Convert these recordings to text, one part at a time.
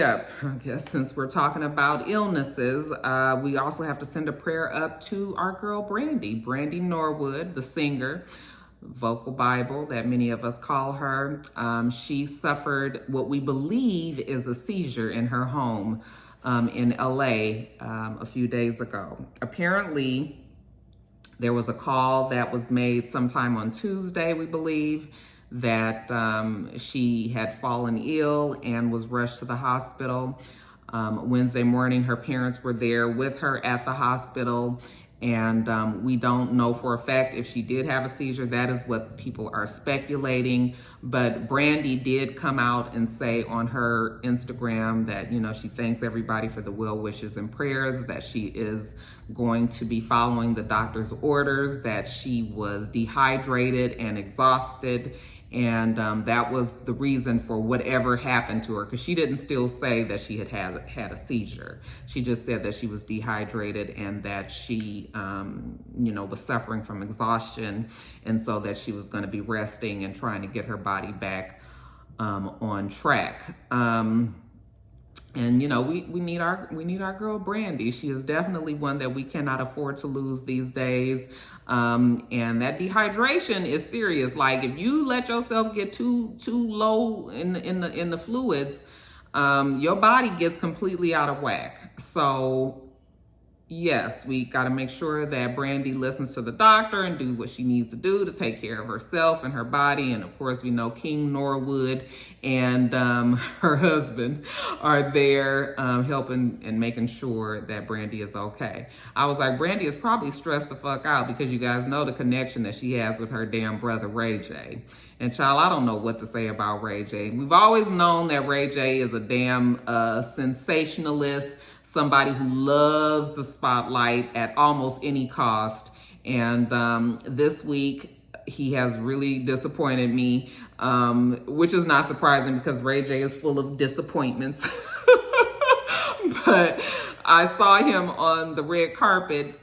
up, I guess since we're talking about illnesses, we also have to send a prayer up to our girl Brandy Norwood, the singer, vocal Bible that many of us call her. She suffered what we believe is a seizure in her home in LA a few days ago. Apparently, there was a call that was made sometime on Tuesday, we believe, that she had fallen ill and was rushed to the hospital. Wednesday morning, her parents were there with her at the hospital, and we don't know for a fact if she did have a seizure. That is what people are speculating. But Brandy did come out and say on her Instagram that, you know, she thanks everybody for the well wishes and prayers, that she is going to be following the doctor's orders, that she was dehydrated and exhausted. And that was the reason for whatever happened to her, because she didn't still say that she had a seizure. She just said that she was dehydrated and that she, was suffering from exhaustion, and so that she was going to be resting and trying to get her body back on track. And you know, we need our girl Brandy. She is definitely one that we cannot afford to lose these days. And that dehydration is serious. Like, if you let yourself get too low in the fluids, your body gets completely out of whack. So yes, we got to make sure that Brandy listens to the doctor and do what she needs to do to take care of herself and her body. And of course, we know King Norwood and her husband are there helping and making sure that Brandy is okay. I was like, Brandy is probably stressed the fuck out, because you guys know the connection that she has with her damn brother, Ray J. And child, I don't know what to say about Ray J. We've always known that Ray J is a damn sensationalist, somebody who loves the spotlight at almost any cost. And this week, he has really disappointed me, which is not surprising because Ray J is full of disappointments. But I saw him on the red carpet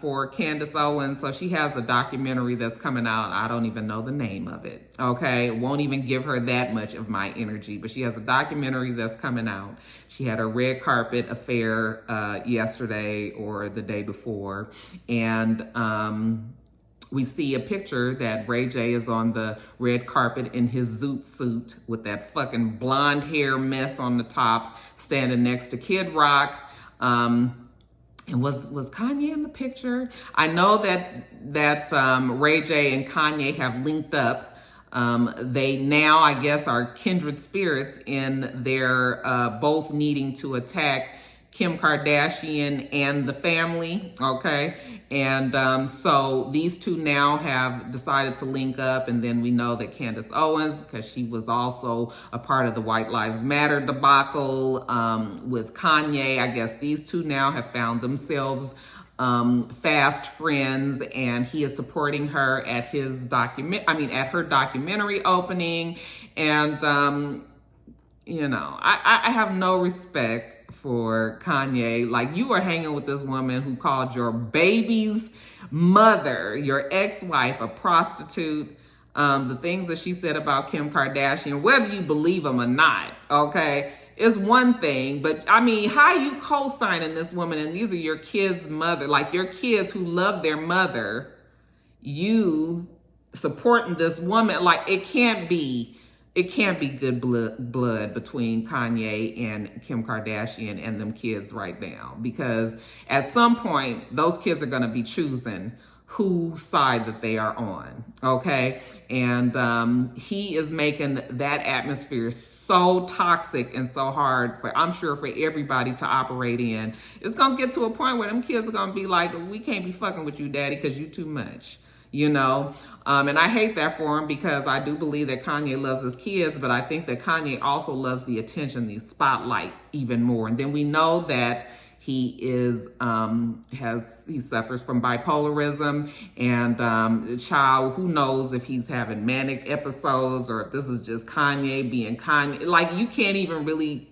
for Candace Owens. So she has a documentary that's coming out. I don't even know the name of it. Okay. Won't even give her that much of my energy, but she has a documentary that's coming out. She had a red carpet affair yesterday or the day before. And we see a picture that Ray J is on the red carpet in his zoot suit with that fucking blonde hair mess on the top, standing next to Kid Rock. And was Kanye in the picture? I know that Ray J and Kanye have linked up. They now, I guess, are kindred spirits in their both needing to attack Kim Kardashian and the family, okay? And so these two now have decided to link up. And then we know that Candace Owens, because she was also a part of the White Lives Matter debacle with Kanye, I guess these two now have found themselves fast friends, and he is supporting her at at her documentary opening. And I have no respect for Kanye. Like, you are hanging with this woman who called your baby's mother, your ex-wife, a prostitute. The things that she said about Kim Kardashian, whether you believe them or not, okay, is one thing. But I mean, how you co-signing this woman, and these are your kids' mother, like your kids who love their mother, you supporting this woman? Like, it can't be good blood between Kanye and Kim Kardashian and them kids right now, because at some point those kids are going to be choosing whose side that they are on, okay? And he is making that atmosphere so toxic and so hard I'm sure for everybody to operate in. It's going to get to a point where them kids are going to be like, we can't be fucking with you, daddy, because you too much. And I hate that for him, because I do believe that Kanye loves his kids, but I think that Kanye also loves the attention, the spotlight even more. And then we know that he suffers from bipolarism, and child, who knows if he's having manic episodes or if this is just Kanye being Kanye. Like, you can't even really,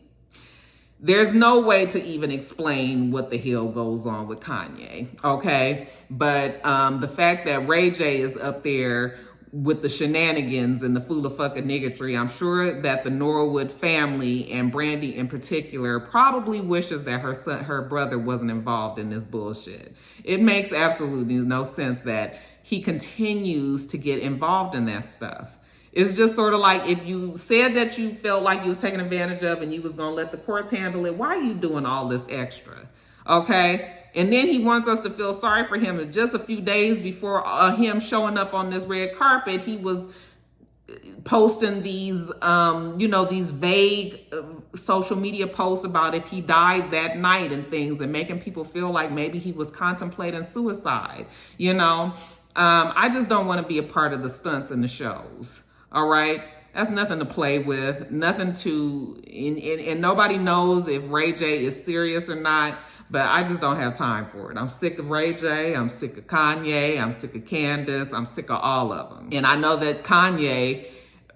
there's no way to even explain what the hell goes on with Kanye, okay? But the fact that Ray J is up there with the shenanigans and the full-of-fucking niggatry. I'm sure that the Norwood family and Brandy in particular probably wishes that her brother wasn't involved in this bullshit. It makes absolutely no sense that he continues to get involved in that stuff. It's just sort of like, if you said that you felt like you was taken advantage of and you was gonna let the courts handle it, why are you doing all this extra? Okay? And then he wants us to feel sorry for him. And just a few days before him showing up on this red carpet, he was posting these, these vague social media posts about if he died that night and things, and making people feel like maybe he was contemplating suicide. I just don't want to be a part of the stunts and the shows. All right. That's nothing to play with, nothing to, and nobody knows if Ray J is serious or not, but I just don't have time for it. I'm sick of Ray J, I'm sick of Kanye, I'm sick of Candace, I'm sick of all of them. And I know that Kanye,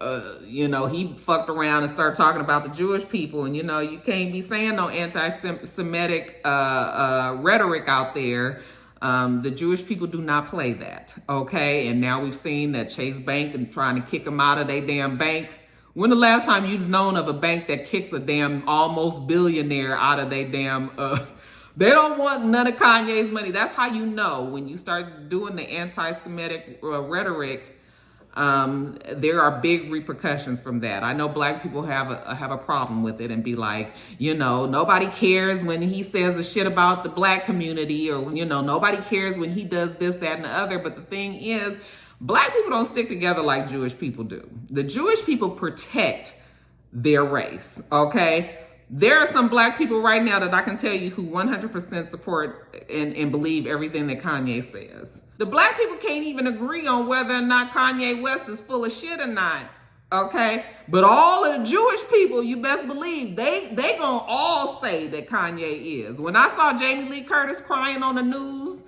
he fucked around and started talking about the Jewish people, and you can't be saying no anti-Semitic rhetoric out there. The Jewish people do not play that, okay? And now we've seen that Chase Bank and trying to kick them out of their damn bank. When the last time you've known of a bank that kicks a damn almost billionaire out of their damn, they don't want none of Kanye's money. That's how you know when you start doing the anti-Semitic rhetoric. There are big repercussions from that. I know black people have a problem with it and be like, nobody cares when he says the shit about the black community, or, nobody cares when he does this, that, and the other. But the thing is, black people don't stick together like Jewish people do. The Jewish people protect their race, okay? There are some black people right now that I can tell you who 100% support and believe everything that Kanye says. The black people can't even agree on whether or not Kanye West is full of shit or not, okay? But all of the Jewish people, you best believe, they gonna all say that Kanye is. When I saw Jamie Lee Curtis crying on the news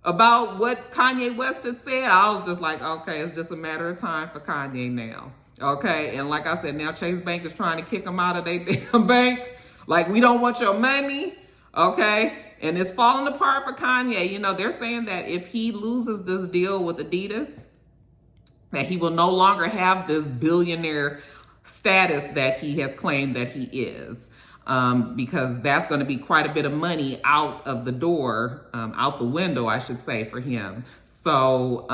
about what Kanye West had said, I was just like, okay, it's just a matter of time for Kanye now. Okay, and like I said, now Chase Bank is trying to kick him out of their damn bank. Like, we don't want your money, okay? And it's falling apart for Kanye. They're saying that if he loses this deal with Adidas, that he will no longer have this billionaire status that he has claimed that he is. Because that's going to be quite a bit of money out of the door, out the window, I should say, for him. So,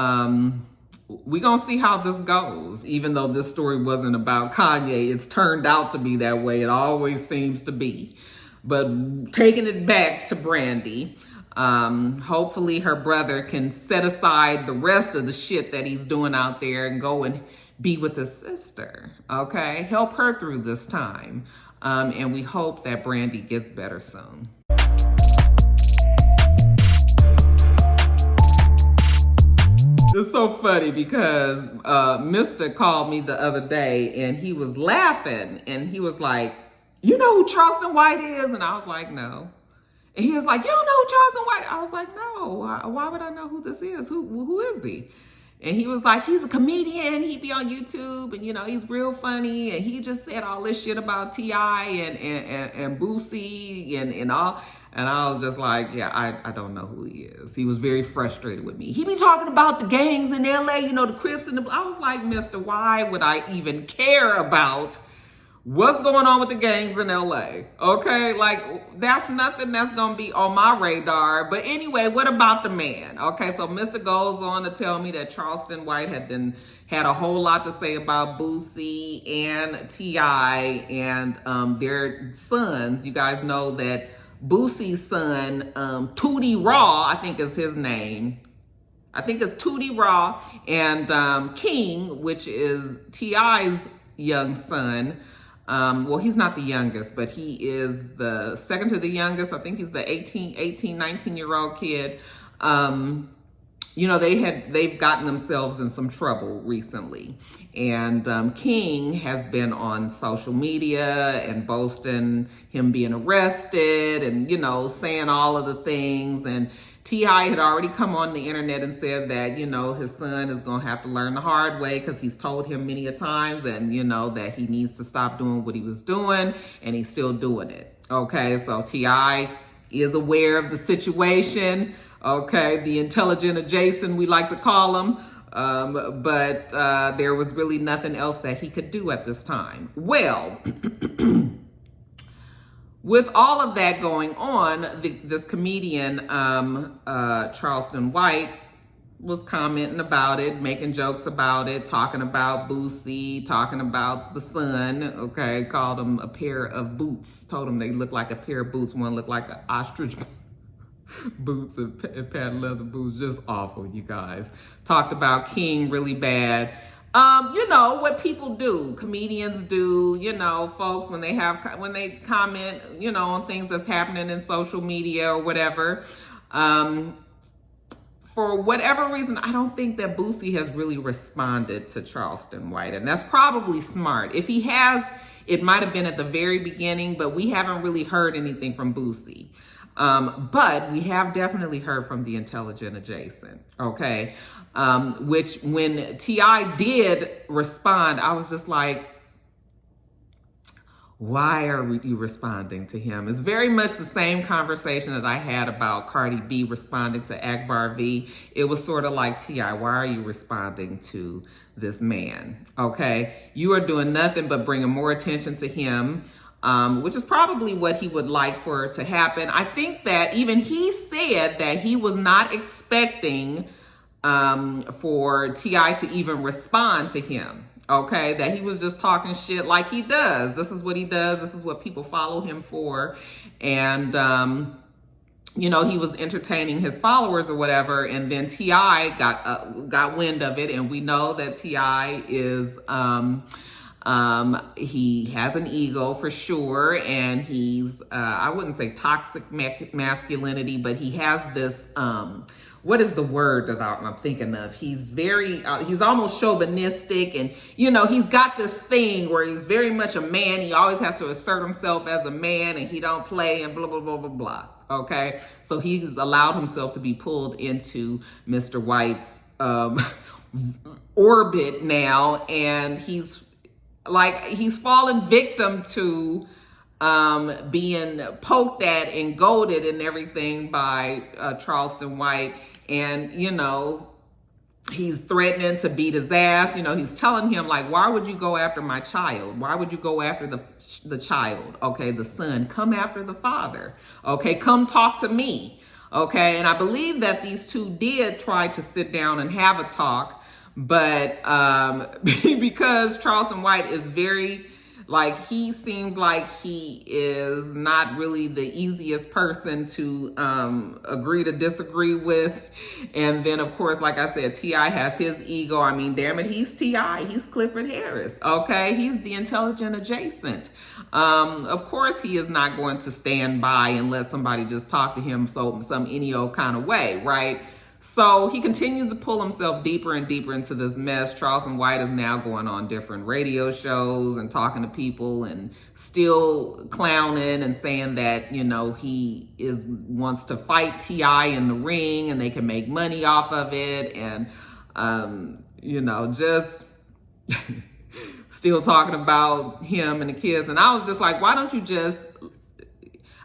we're going to see how this goes. Even though this story wasn't about Kanye, it's turned out to be that way. It always seems to be. But taking it back to Brandy, hopefully her brother can set aside the rest of the shit that he's doing out there and go and be with his sister, okay? Help her through this time. And we hope that Brandy gets better soon. It's so funny because Mr. called me the other day and he was laughing and he was like, you know who Charleston White is? And I was like, no. And he was like, you don't know who Charleston White is? I was like, no. Why would I know who this is? Who is he? And he was like, he's a comedian. He be on YouTube and, he's real funny. And he just said all this shit about T.I. and Boosie and all. And I was just like, yeah, I don't know who he is. He was very frustrated with me. He be talking about the gangs in LA, the Crips and I was like, mister, why would I even care about what's going on with the gangs in LA? Okay, like that's nothing that's gonna be on my radar. But anyway, what about the man? Okay, so Mr. goes on to tell me that Charleston White had a whole lot to say about Boosie and T.I. and their sons. You guys know that Boosie's son, Tootie Raw, I think is his name. I think it's Tootie Raw, and King, which is T.I.'s young son. Well, he's not the youngest, but he is the second to the youngest. I think he's the 18, 19-year-old kid. They've gotten themselves in some trouble recently. And King has been on social media and boasting him being arrested and, saying all of the things. And T.I. had already come on the internet and said that, his son is going to have to learn the hard way because he's told him many a times and, that he needs to stop doing what he was doing, and he's still doing it. Okay, so T.I. is aware of the situation. Okay, the intelligent adjacent, we like to call him. but there was really nothing else that he could do at this time. Well, with all of that going on, this comedian, Charleston White, was commenting about it, making jokes about it, talking about Boosie, talking about the son, okay, called him a pair of boots, told him they looked like a pair of boots, one looked like an ostrich boots and patent leather boots, just awful, you guys. Talked about King really bad. You know what people do, comedians do, you know, folks, when they comment, you know, on things that's happening in social media or whatever. For whatever reason, I don't think that Boosie has really responded to Charleston White, and that's probably smart. If he has, it might have been at the very beginning, but we haven't really heard anything from Boosie. But we have definitely heard from the intelligent adjacent, okay? Which when T.I. did respond, I was just like, why are you responding to him? It's very much the same conversation that I had about Cardi B responding to Akbar V. It was sort of like, T.I., why are you responding to this man? Okay, you are doing nothing but bringing more attention to him, which is probably what he would like for it to happen. I think that even he said that he was not expecting for T.I. to even respond to him. Okay, that he was just talking shit like he does. This is what he does. This is what people follow him for. And, you know, he was entertaining his followers or whatever. And then T.I. got wind of it. And we know that T.I. is, he has an ego for sure. And he's, I wouldn't say toxic masculinity, but he has this, what is the word that I'm thinking of? He's very, he's almost chauvinistic, and, you know, he's got this thing where he's very much a man. He always has to assert himself as a man, and he don't play and blah, blah, blah, blah, blah. Okay. So he's allowed himself to be pulled into Mr. White's, orbit now. And he's fallen victim to, being poked at and goaded and everything by Charleston White. And, you know, he's threatening to beat his ass. You know, he's telling him, like, why would you go after my child? Why would you go after the child? Okay, the son. Come after the father. Okay, come talk to me. Okay, and I believe that these two did try to sit down and have a talk. But because Charleston White is very... like, he seems like he is not really the easiest person to agree to disagree with. And then, of course, like I said, T.I. has his ego. I mean, damn it, he's T.I. He's Clifford Harris, okay? He's the intelligent adjacent. Of course, he is not going to stand by and let somebody just talk to him some any old kind of way, right? So he continues to pull himself deeper and deeper into this mess. Charleston White is now going on different radio shows and talking to people and still clowning and saying that, you know, he wants to fight T.I. in the ring and they can make money off of it. And, you know, just still talking about him and the kids. And I was just like, why don't you just...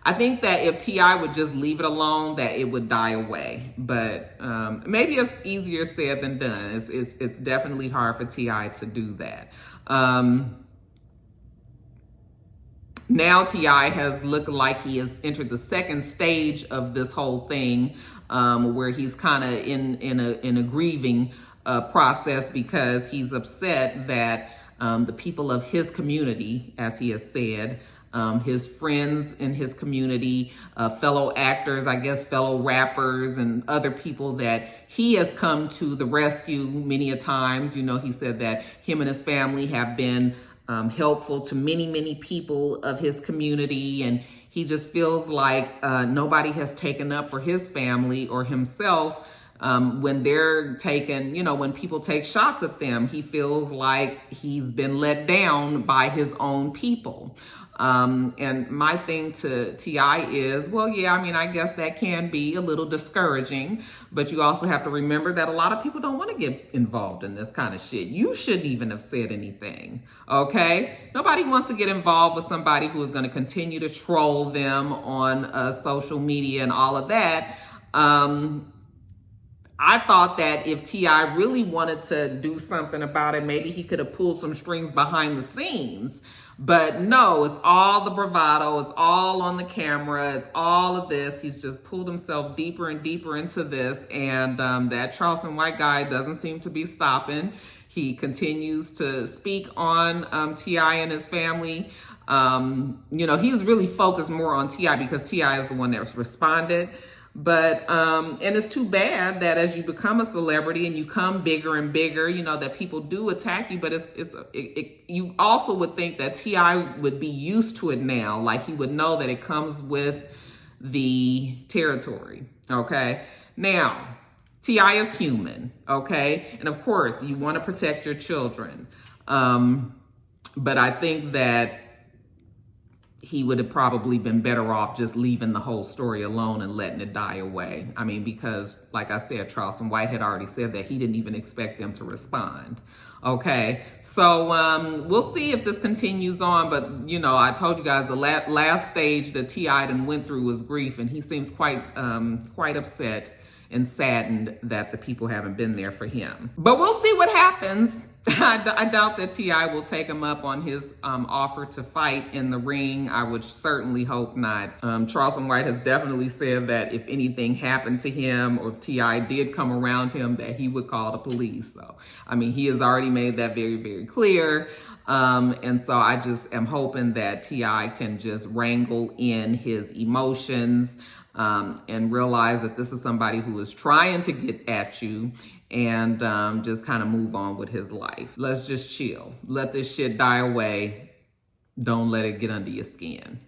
I think that if T.I. would just leave it alone, that it would die away. But maybe it's easier said than done. It's definitely hard for T.I. to do that. Now T.I. has looked like he has entered the second stage of this whole thing, where he's kind of in a grieving process because he's upset that the people of his community, as he has said, his friends in his community, fellow actors, I guess, fellow rappers and other people that he has come to the rescue many a times. You know, he said that him and his family have been helpful to many, many people of his community. And he just feels like nobody has taken up for his family or himself. When they're taken, you know, when people take shots at them, he feels like he's been let down by his own people. And my thing to T.I. is, well, yeah, I mean, I guess that can be a little discouraging, but you also have to remember that a lot of people don't want to get involved in this kind of shit. You shouldn't even have said anything, okay? Nobody wants to get involved with somebody who is going to continue to troll them on social media and all of that. I thought that if T.I. really wanted to do something about it, maybe he could have pulled some strings behind the scenes. But no, it's all the bravado. It's all on the camera. It's all of this. He's just pulled himself deeper and deeper into this. And that Charleston White guy doesn't seem to be stopping. He continues to speak on T.I. and his family. He's really focused more on T.I. because T.I. is the one that's responded. But, and it's too bad that as you become a celebrity and you come bigger and bigger, that people do attack you, but you also would think that T.I. would be used to it now. Like he would know that it comes with the territory. Okay. Now, T.I. is human. Okay. And of course you want to protect your children. But I think that he would have probably been better off just leaving the whole story alone and letting it die away. I mean, because like I said, Charleston White had already said that he didn't even expect them to respond. Okay, so we'll see if this continues on. But, I told you guys the last stage that T.I. went through was grief, and he seems quite upset and saddened that the people haven't been there for him. But we'll see what happens. I doubt that T.I. will take him up on his offer to fight in the ring. I would certainly hope not. Charleston White has definitely said that if anything happened to him or if T.I. did come around him, that he would call the police. So, he has already made that very, very clear. And so I just am hoping that T.I. can just wrangle in his emotions and realize that this is somebody who is trying to get at you and just kind of move on with his life. Let's just chill. Let this shit die away. Don't let it get under your skin.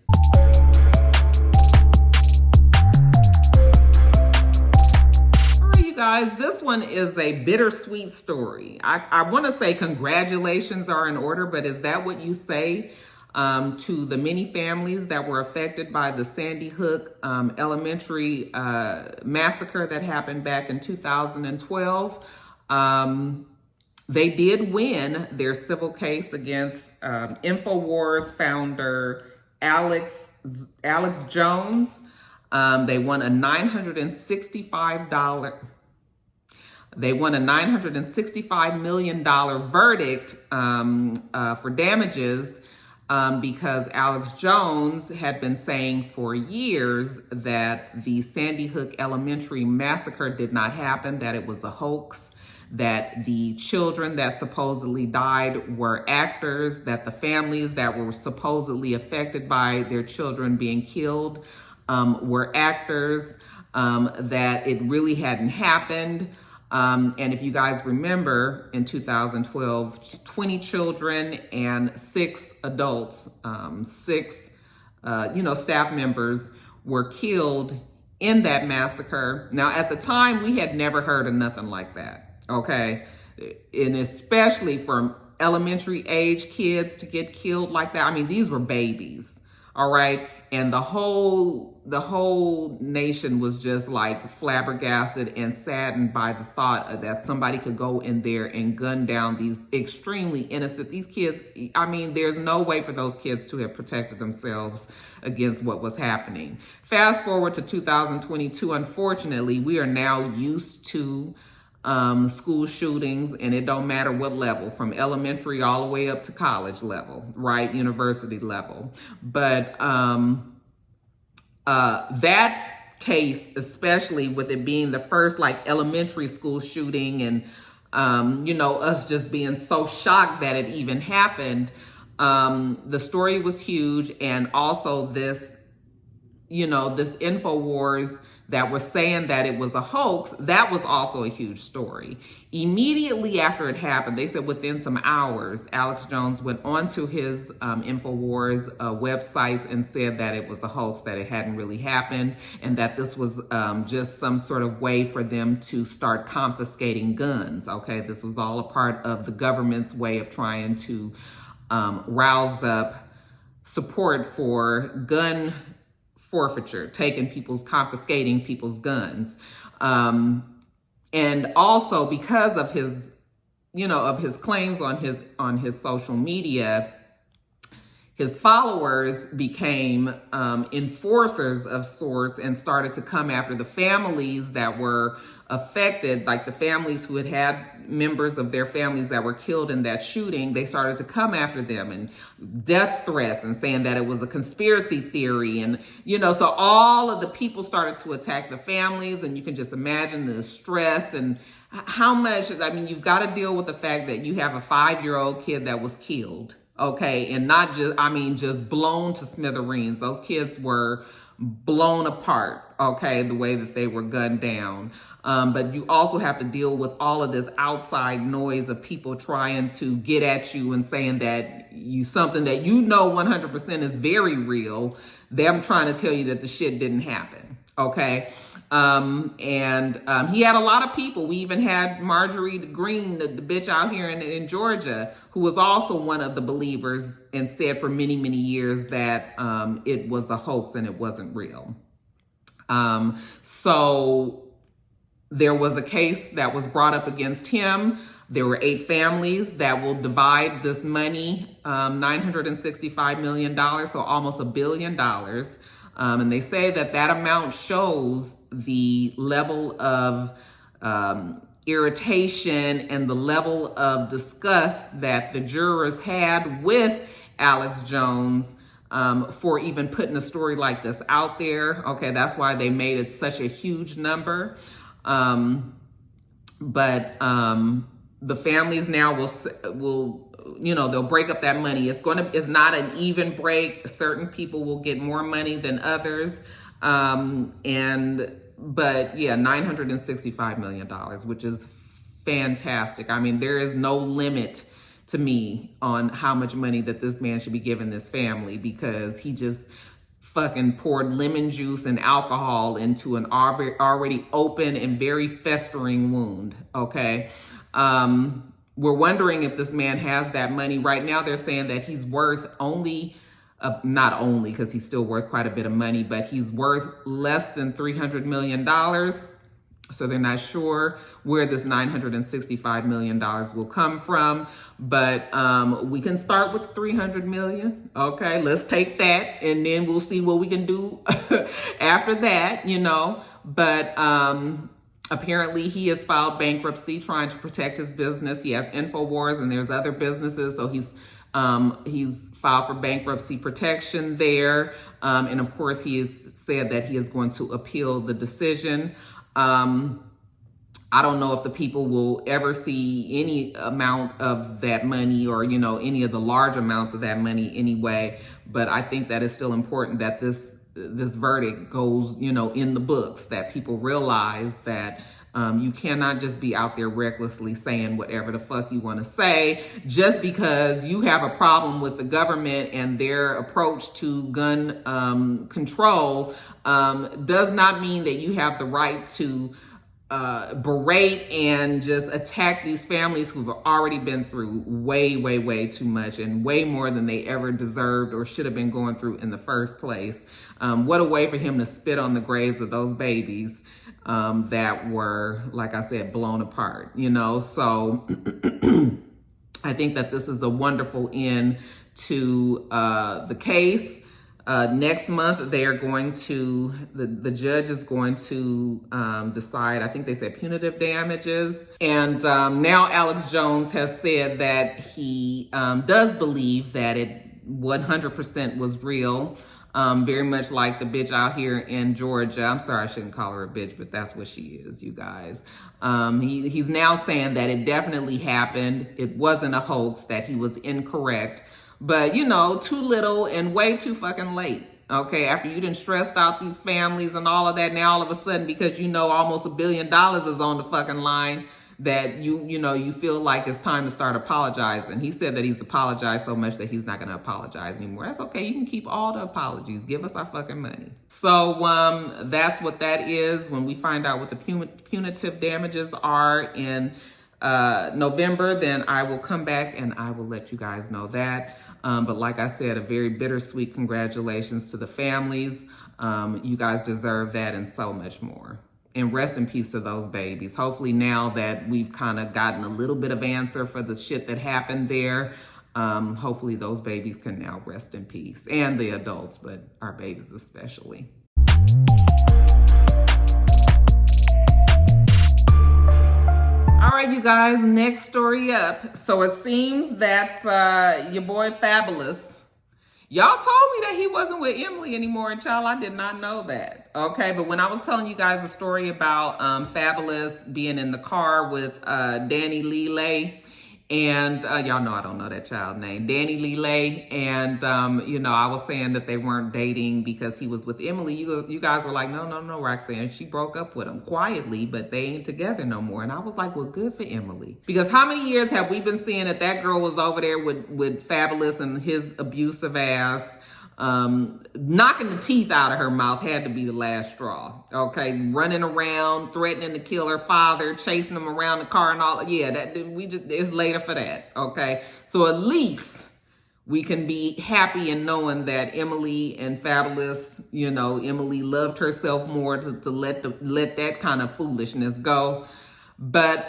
All right, you guys, this one is a bittersweet story. I want to say congratulations are in order, but is that what you say to the many families that were affected by the Sandy Hook elementary massacre that happened back in 2012. They did win their civil case against InfoWars founder Alex Jones. They won a $965 million verdict for damages. Because Alex Jones had been saying for years that the Sandy Hook Elementary massacre did not happen, that it was a hoax, that the children that supposedly died were actors, that the families that were supposedly affected by their children being killed were actors, that it really hadn't happened. And if you guys remember, in 2012, 20 children and 6 adults, 6, staff members were killed in that massacre. Now, at the time, we had never heard of nothing like that, okay? And especially for elementary age kids to get killed like that. These were babies, all right? And the whole nation was just like flabbergasted and saddened by the thought that somebody could go in there and gun down these extremely innocent, these kids. There's no way for those kids to have protected themselves against what was happening. Fast forward to 2022, unfortunately, we are now used to school shootings, and it don't matter what level, from elementary all the way up to college level, right? University level. But that case, especially with it being the first elementary school shooting and, us just being so shocked that it even happened. The story was huge. And also this InfoWars that was saying that it was a hoax, that was also a huge story. Immediately after it happened, they said within some hours, Alex Jones went onto his InfoWars websites and said that it was a hoax, that it hadn't really happened, and that this was just some sort of way for them to start confiscating guns, okay? This was all a part of the government's way of trying to rouse up support for gun forfeiture, confiscating people's guns. And also because of his, of his claims on his social media, his followers became enforcers of sorts and started to come after the families that were affected, like the families who had members of their families that were killed in that shooting. They started to come after them and death threats and saying that it was a conspiracy theory. And, so all of the people started to attack the families, and you can just imagine the stress and how much, you've got to deal with the fact that you have a 5-year-old kid that was killed. Okay. And not just blown to smithereens. Those kids were blown apart. Okay. The way that they were gunned down. But you also have to deal with all of this outside noise of people trying to get at you and saying that something that 100% is very real. Them trying to tell you that the shit didn't happen. Okay. He had a lot of people. We even had Marjorie Green, the bitch out here in Georgia, who was also one of the believers and said for many, many years that it was a hoax and it wasn't real. So there was a case that was brought up against him. There were 8 families that will divide this money, $965 million, so almost $1 billion. And they say that amount shows the level of irritation and the level of disgust that the jurors had with Alex Jones for even putting a story like this out there. Okay, that's why they made it such a huge number. The families now will they'll break up that money. It's not an even break. Certain people will get more money than others. $965 million, which is fantastic. There is no limit to me on how much money that this man should be giving this family, because he just fucking poured lemon juice and alcohol into an already open and very festering wound. Okay. We're wondering if this man has that money. Right now, they're saying that he's worth not only because he's still worth quite a bit of money, but he's worth less than $300 million. So they're not sure where this $965 million will come from. But we can start with $300 million. Okay, let's take that, and then we'll see what we can do after that, But apparently he has filed bankruptcy trying to protect his business. He has InfoWars and there's other businesses. So he's filed for bankruptcy protection there. And of course he has said that he is going to appeal the decision. I don't know if the people will ever see any amount of that money or, any of the large amounts of that money anyway. But I think that it's still important that this verdict goes, in the books, that people realize that you cannot just be out there recklessly saying whatever the fuck you want to say just because you have a problem with the government and their approach to gun control does not mean that you have the right to berate and just attack these families who've already been through way, way, way too much and way more than they ever deserved or should have been going through in the first place. What a way for him to spit on the graves of those babies that were, like I said, blown apart, So I think that this is a wonderful end to the case. Next month, they are going to, the judge is going to decide, I think they said punitive damages. And now Alex Jones has said that he does believe that it 100% was real. Very much like the bitch out here in Georgia. I'm sorry, I shouldn't call her a bitch, but that's what she is, you guys. He's now saying that it definitely happened. It wasn't a hoax, that he was incorrect. But, too little and way too fucking late. Okay, after you done stressed out these families and all of that, now all of a sudden, because almost $1 billion is on the fucking line, that you feel like it's time to start apologizing. He said that he's apologized so much that he's not going to apologize anymore. That's okay. You can keep all the apologies. Give us our fucking money. So that's what that is. When we find out what the punitive damages are in November, then I will come back and I will let you guys know that. But like I said, a very bittersweet congratulations to the families. You guys deserve that and so much more. And rest in peace to those babies. Hopefully now that we've kind of gotten a little bit of answer for the shit that happened there, Hopefully those babies can now rest in peace, and the adults, but our babies especially. All right, you guys, next story up. So it seems that your boy Fabolous, y'all told me that he wasn't with Emily anymore, and child, I did not know that. Okay, but when I was telling you guys a story about Fabolous being in the car with Danny Lee, and y'all know I don't know that child's name, Danny Lee, and I was saying that they weren't dating because he was with Emily. You guys were like, no, Roxanne, she broke up with him quietly, but they ain't together no more. And I was like, well, good for Emily, because how many years have we been seeing that girl was over there with Fabolous and his abusive ass? Knocking the teeth out of her mouth had to be the last straw. Okay, running around, threatening to kill her father, chasing him around the car and all. Yeah, it's later for that. Okay, so at least we can be happy in knowing that Emily and Fabolous, Emily loved herself more to let that kind of foolishness go. But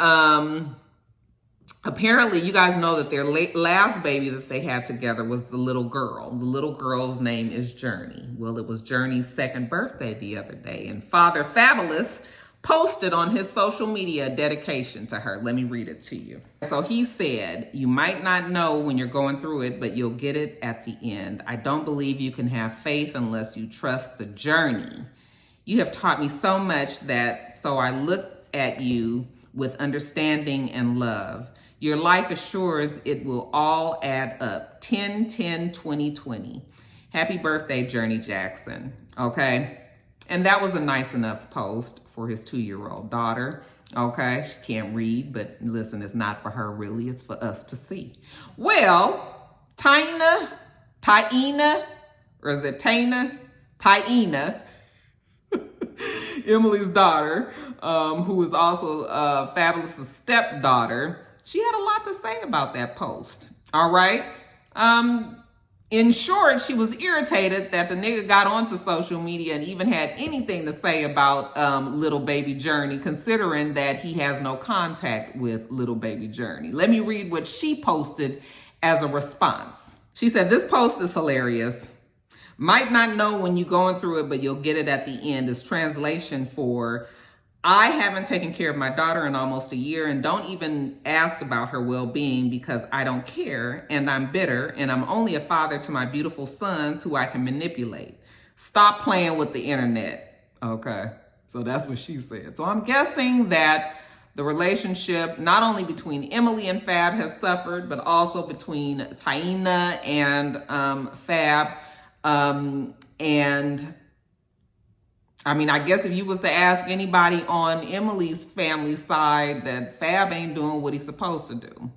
apparently, you guys know that their last baby that they had together was the little girl. The little girl's name is Journey. Well, it was Journey's second birthday the other day, and Father Fabolous posted on his social media a dedication to her. Let me read it to you. So he said, "You might not know when you're going through it, but you'll get it at the end. I don't believe you can have faith unless you trust the journey. You have taught me so much so I look at you with understanding and love. Your life assures it will all add up. 10-10-2020. Happy birthday, Journey Jackson." Okay. And that was a nice enough post for his 2-year-old daughter. Okay. She can't read, but listen, it's not for her really. It's for us to see. Well, Taina, or is it Taina? Emily's daughter, who is also Fabolous' stepdaughter, she had a lot to say about that post. All right. In short, she was irritated that the nigga got onto social media and even had anything to say about little baby Journey, considering that he has no contact with little baby Journey. Let me read what she posted as a response. She said, "This post is hilarious. Might not know when you're going through it, but you'll get it at the end," is translation for, "I haven't taken care of my daughter in almost a year and don't even ask about her well-being because I don't care, and I'm bitter, and I'm only a father to my beautiful sons who I can manipulate. Stop playing with the internet." Okay, so that's what she said. So I'm guessing that the relationship, not only between Emily and Fab, has suffered, but also between Taina and Fab. And I mean, I guess if you was to ask anybody on Emily's family side, that Fab ain't doing what he's supposed to do.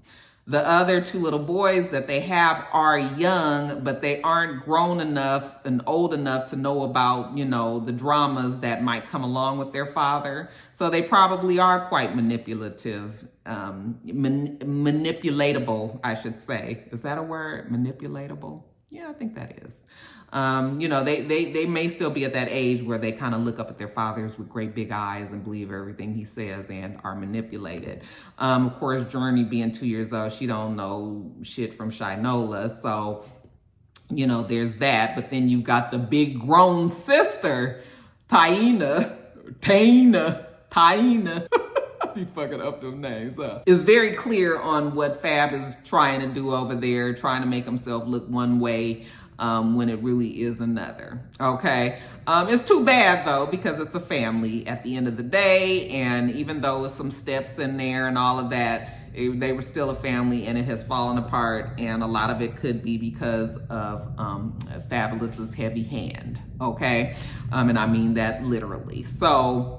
The other two little boys that they have are young, but they aren't grown enough and old enough to know about, the dramas that might come along with their father. So they probably are quite manipulative, manipulatable, I should say. Is that a word? Manipulatable? Yeah, I think that is. They may still be at that age where they kind of look up at their fathers with great big eyes and believe everything he says and are manipulated. Of course, Journey being 2 years old, she don't know shit from Shinola. So, there's that. But then you've got the big grown sister, Taina. I be fucking up them names, huh? Is very clear on what Fab is trying to do over there, trying to make himself look one way when it really is another. Okay. It's too bad though, because it's a family at the end of the day. And even though it's some steps in there and all of that, they were still a family, and it has fallen apart. And a lot of it could be because of Fabous's heavy hand. Okay. And I mean that literally. So,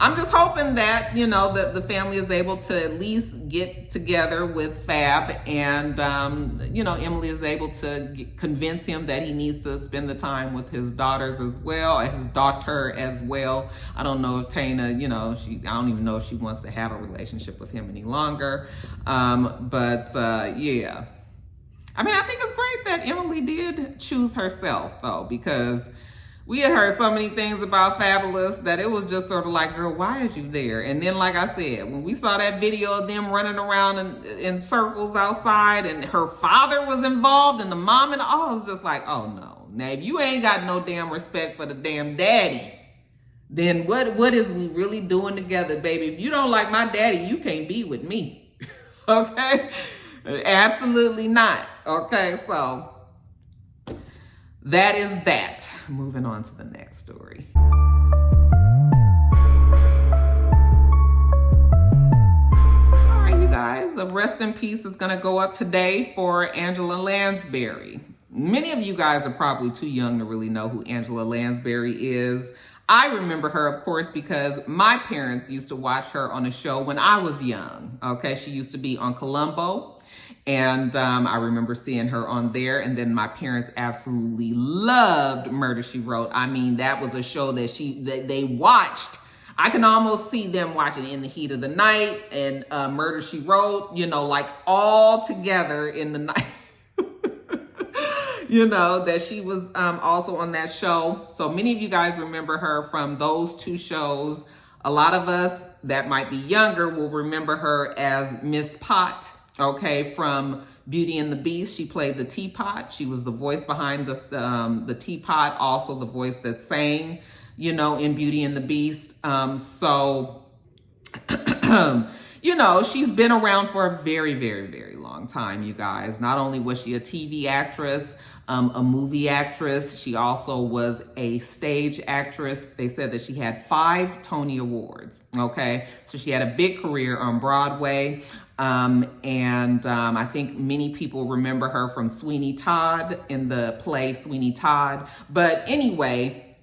I'm just hoping that, that the family is able to at least get together with Fab, and, Emily is able to convince him that he needs to spend the time with his daughters as well, his daughter as well. I don't know if Taina, I don't even know if she wants to have a relationship with him any longer. Yeah. I mean, I think it's great that Emily did choose herself though, because we had heard so many things about Fabulous that it was just sort of like, girl, why is you there? And then, like I said, when we saw that video of them running around in circles outside and her father was involved and the mom and all, I was just like, oh no. Now, if you ain't got no damn respect for the damn daddy, then what is we really doing together, baby? If you don't like my daddy, you can't be with me. Okay? Absolutely not. Okay, so that is that. Moving on to the next story. All right, you guys, a rest in peace is going to go up today for Angela Lansbury. Many of you guys are probably too young to really know who Angela Lansbury is. I remember her, of course, because my parents used to watch her on a show when I was young. Okay, she used to be on Columbo. And I remember seeing her on there. And then my parents absolutely loved Murder, She Wrote. I mean, that was a show that they watched. I can almost see them watching In the Heat of the Night and Murder, She Wrote, you know, like all together in the night. You know, that she was also on that show. So many of you guys remember her from those two shows. A lot of us that might be younger will remember her as Miss Pot. Okay, from Beauty and the Beast, she played the teapot. She was the voice behind the teapot, also the voice that sang, you know, in Beauty and the Beast. You know, she's been around for a very, very, very long time, you guys. Not only was she a TV actress, a movie actress, she also was a stage actress. They said that she had 5 Tony Awards, okay? So she had a big career on Broadway. I think many people remember her from Sweeney Todd in the play Sweeney Todd. But anyway,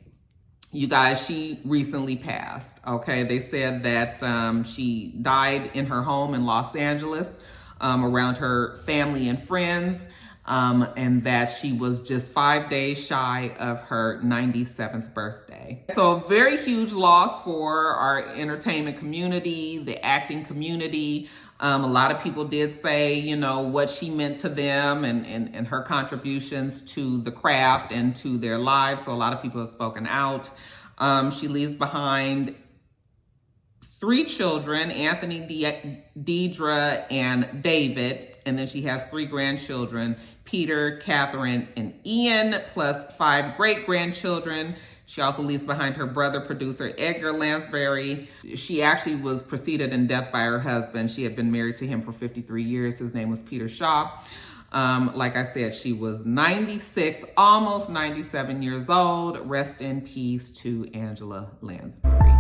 you guys, she recently passed, okay? They said that she died in her home in Los Angeles around her family and friends, and that she was just 5 days shy of her 97th birthday. So a very huge loss for our entertainment community, the acting community. A lot of people did say, you know, what she meant to them and her contributions to the craft and to their lives. So a lot of people have spoken out. She leaves behind 3 children, Anthony, Deidre, and David. And then she has 3 grandchildren, Peter, Catherine, and Ian, plus 5 great-grandchildren. She also leaves behind her brother, producer Edgar Lansbury. She actually was preceded in death by her husband. She had been married to him for 53 years. His name was Peter Shaw. Like I said, she was 96, almost 97 years old. Rest in peace to Angela Lansbury.